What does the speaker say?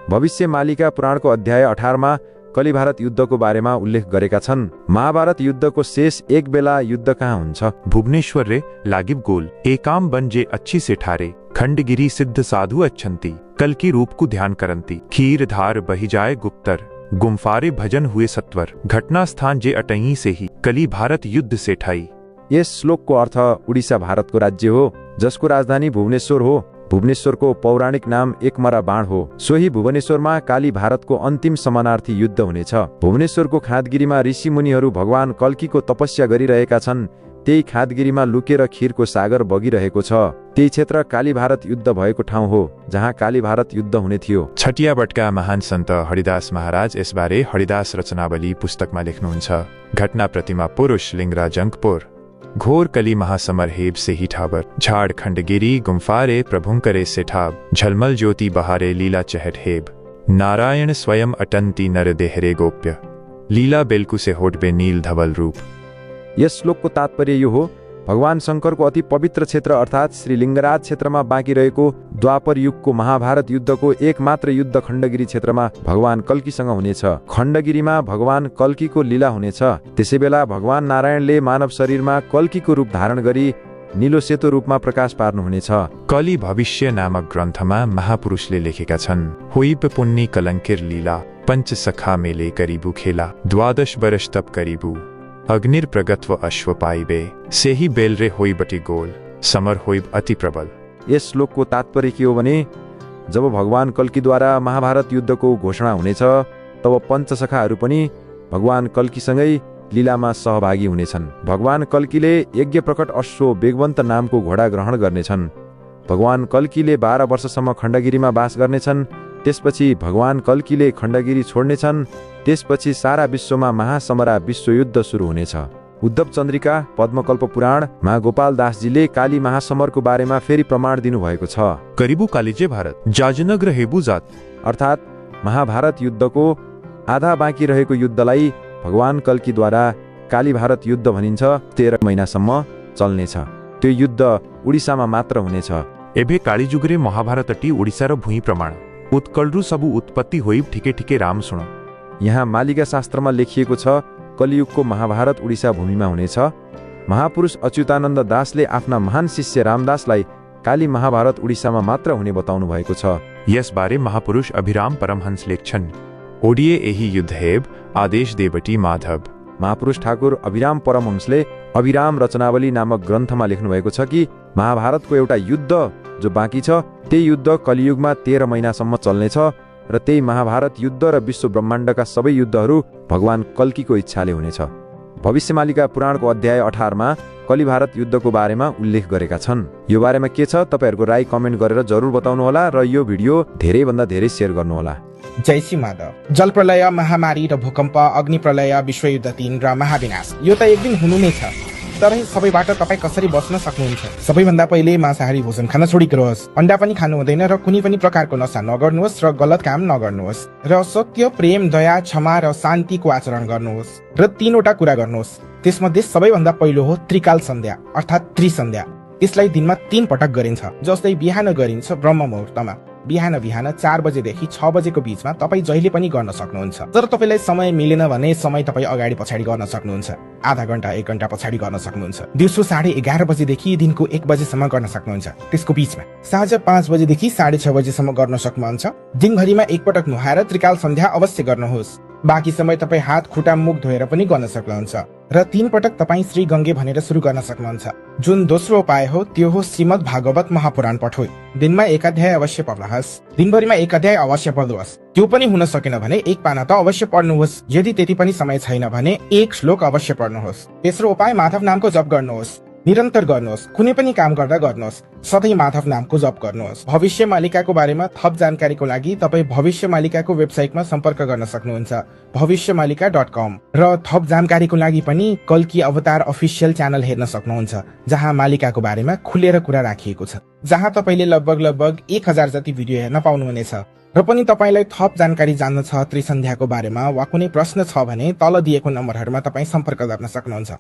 भविष्य मालिका पुराणको अध्याय 18 मा कली भारत युद्धको बारेमा उल्लेख गरेका छन्। महाभारत युद्धको शेष एक बेला युद्ध कहाँ हुन्छ? भुवनेश्वर रे लागिब गोल एकाम बन जे अच्छी से ठारे खंडगिरी सिद्ध साधु अच्छंती कल की रूप को ध्यान करंती खीर धार बही जाए गुप्तर गुम्फारे भजन हुए सत्वर घटना स्थान जे अटही से ही कली भारत युद्ध से ठाई। यस श्लोकको अर्थ उडिसा भारतको राज्य हो, जसको राजधानी भुवनेश्वर हो। भुवनेश्वरको पौराणिक नाम एकमरा बाण हो। सोही भुवनेश्वरमा काली भारतको अन्तिम समानार्थी युद्ध हुनेछ। भुवनेश्वरको खादगिरीमा ऋषि मुनिहरू भगवान कल्कीको तपस्या गरिरहेका छन्। त्यही खादगिरीमा लुकेर खीरको सागर बगिरहेको छ। त्यही क्षेत्र काली भारत युद्ध भएको ठाउँ हो, जहाँ काली भारत युद्ध हुने थियो। छटियाबटका महान सन्त हरिदास महाराज यसबारे हरिदास रचनावली पुस्तकमा लेख्नुहुन्छ। घटना प्रतिमा पुरुष लिङ्गराज अङ्कपुर घोर कली महासमर हेब से ही ठाबर झाड़ खंडगिरी गुम्फारे प्रभुंकरे से ठाब झलमल ज्योति बहारे लीला चहट हेब नारायण स्वयं अटंती नर देहरे गोप्य लीला बेलकु से होटबे नील धवल रूप। यस श्लोकको तात्पर्य यो हो, भगवान शङ्करको अति पवित्र क्षेत्र अर्थात् श्री लिङ्गराज क्षेत्रमा बाँकी रहेको द्वापर युगको महाभारत युद्धको एक मात्र युद्ध खण्डगिरी क्षेत्रमा भगवान कल्कीसँग हुनेछ। खण्डगिरीमा भगवान कल्कीको लीला हुनेछ। त्यसैबेला भगवान नारायणले मानव शरीरमा कल्कीको रूप धारण गरी नीलो सेतो रूपमा प्रकाश पार्नुहुनेछ। कली भविष्य नामक ग्रन्थमा महापुरुषले लेखेका छन्। होइब पुण्य कलंकिर लीला पंच सखा मेले करीबु खेला द्वादश बरस तप करीबु अग्निर प्रगत्व अश्व पाइबे सेही बेलरे होइबटी गोल समर होइब अति प्रबल। यस श्लोकको तात्पर्य के हो भने, जब भगवान कल्कीद्वारा महाभारत युद्धको घोषणा हुनेछ, तब पञ्चसखाहरू पनि भगवान कल्कीसँगै लीलामा सहभागी हुनेछन्। भगवान कल्कीले यज्ञ प्रकट अश्व बेगवन्त नामको घोडा ग्रहण गर्नेछन्। भगवान कल्कीले 12 वर्षसम्म खण्डगिरीमा बास गर्नेछन्। त्यसपछि भगवान कल्कीले खण्डगिरी छोड्नेछन्। त्यसपछि सारा विश्वमा महासमरा विश्वयुद्ध सुरु हुनेछ। उद्धव चन्द्रिका पद्मकल्प पुराणमा गोपाल दासजीले काली महासमरको बारेमा फेरि प्रमाण दिनुभएको छ। करिबु कालीजे भारत जाजनग्र हेबु जात अर्थात् महाभारत युद्धको आधा बाँकी रहेको युद्धलाई भगवान कल्कीद्वारा काली भारत युद्ध भनिन्छ। 13 महिनासम्म चल्नेछ। त्यो युद्ध उडिसामा मात्र हुनेछ। एभे कालीजुगरे महाभारत अटी उडिसा र भूमि प्रमाण उत्कलरु सबु उत्पत्ति होइब ठिके ठिके राम सुन। यहाँ मालिका शास्त्रमा लेखिएको छ, कलियुगको महाभारत उडिसा भूमिमा हुनेछ। महापुरुष अच्युतानन्द दासले आफ्ना महान शिष्य रामदासलाई काली महाभारत उडिसामा मात्र हुने बताउनु भएको छ। यसबारे महापुरुष अभिराम परमहंस लेख्छन्। ओडिए एही युद्ध हेब आदेश देवटी माधव। महापुरुष ठाकुर अभिराम परमहंसले अभिराम रचनावली नामक ग्रन्थमा लेख्नु भएको छ कि महाभारतको एउटा युद्ध जो बाँकी छ, त्यही युद्ध कलियुगमा 13 महिनासम्म चल्नेछ र त्यही महाभारत युद्ध र विश्व ब्रह्माण्डका सबै युद्धहरू भगवान कल्कीको इच्छाले हुनेछ। भविष्यमालिका पुराणको अध्याय 18 मा कली भारत युद्धको बारेमा उल्लेख गरेका छन्। यो बारेमा के छ तपाईहरुको राय कमेन्ट गरेर जरुर बताउनुहोला र यो भिडियो धेरै भन्दा धेरै शेयर गर्नुहोला। जय श्री माधव। जलप्रलय, महामारी र भूकम्प, अग्निप्रलय, विश्वयुद्ध 3 र महाविनाश यो त एक दिन हुनु नै छ। तर सबैबाट तपाई कसरी बच्न सक्नुहुन्छ? सबैभन्दा पहिले मांसाहारी भोजन खान छोडिदिनुहोस्। अन्डा पनि खानु हुँदैन र कुनै पनि प्रकारको नशा नगर्नुहोस् र गलत काम नगर्नुहोस् र सत्य, प्रेम, दया, क्षमा र शान्तिको आचरण गर्नुहोस् र 3 वटा कुरा गर्नुहोस्। त्यसमध्ये सबैभन्दा पहिलो हो त्रिकाल सन्ध्या अर्थात् त्रिसन्ध्या। यसलाई दिनमा 3 पटक गरिन्छ। जस्तै बिहान गरिन्छ ब्रह्म मुहुर्तमा। बिहान 4 बजेदेखि 6 बजेको बीचमा तपाई जहिले पनि गर्न सक्नुहुन्छ। तर तपाईलाई समय मिलेन भने समय तपाई अगाडि पछाडि गर्न सक्नुहुन्छ। आधा घण्टा 1 घण्टा पछाडि गर्न सक्नुहुन्छ। दिउँसो 11:30 बजेदेखि दिनको 1 बजेसम्म गर्न सक्नुहुन्छ। त्यसको बीचमा साँझ 5 बजेदेखि 6:30 बजेसम्म गर्न सक्नुहुन्छ। दिनभरिमा 1 पटक नुहाएर त्रिकाल सन्ध्या अवश्य गर्नुहोस्। बाँकी समय तपाईँ हात खुट्टा मुख धोएर पनि गर्न सक्नुहुन्छ र 3 पटक तपाईँ श्री गङ्गे भनेर सुरु गर्न सक्नुहुन्छ। जुन दोस्रो उपाय हो त्यो हो श्रीमद् भागवत महापुराण पठोइ। दिनमा 1 अध्याय अवश्य पढ्नुहोस्। दिनभरिमा 1 अध्याय अवश्य पढ्नुहोस्। त्यो पनि हुन सकेन भने 1 पाना त अवश्य पढ्नुहोस्। यदि त्यति पनि समय छैन भने 1 श्लोक अवश्य पढ्नुहोस्। तेस्रो उपाय माधव नामको जप गर्नुहोस्। निरन्तर गर्नुहोस्। कुनै पनि काम गर्दा गर्नुहोस्। सधैँ माधव नामको जप गर्नुहोस्। भविष्य मालिकाको बारेमा थप जानकारीको लागि तपाईँ भविष्य मालिकाको वेबसाइटमा सम्पर्क गर्न सक्नुहुन्छ, भविष्यमालिका.com। र थप जानकारीको लागि पनि कल्की अवतार अफिसियल च्यानल हेर्न सक्नुहुन्छ, जहाँ मालिकाको बारेमा खुलेर कुरा राखिएको छ, जहाँ तपाईँले लगभग 1000 जति भिडियो हेर्न पाउनुहुनेछ। र पनि तपाईलाई थप जानकारी जान्न छ त्रिसन्ध्याको बारेमा वा कुनै प्रश्न छ भने तल दिएको नम्बरहरूमा तपाईँ सम्पर्क गर्न सक्नुहुन्छ।